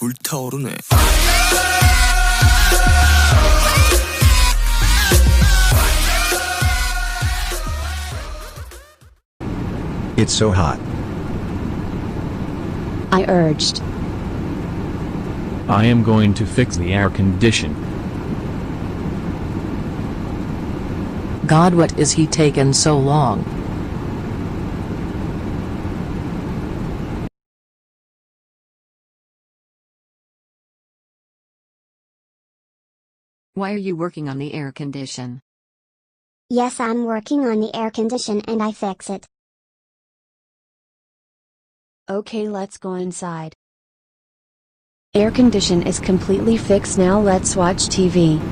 불타오르네. It's so hot. I urged. I am going to fix the air condition. God, what is he taken so long? Why are you working on the air condition? Yes, I'm working on the air condition and I fix it. Okay, let's go inside. Air condition is completely fixed, now let's watch TV.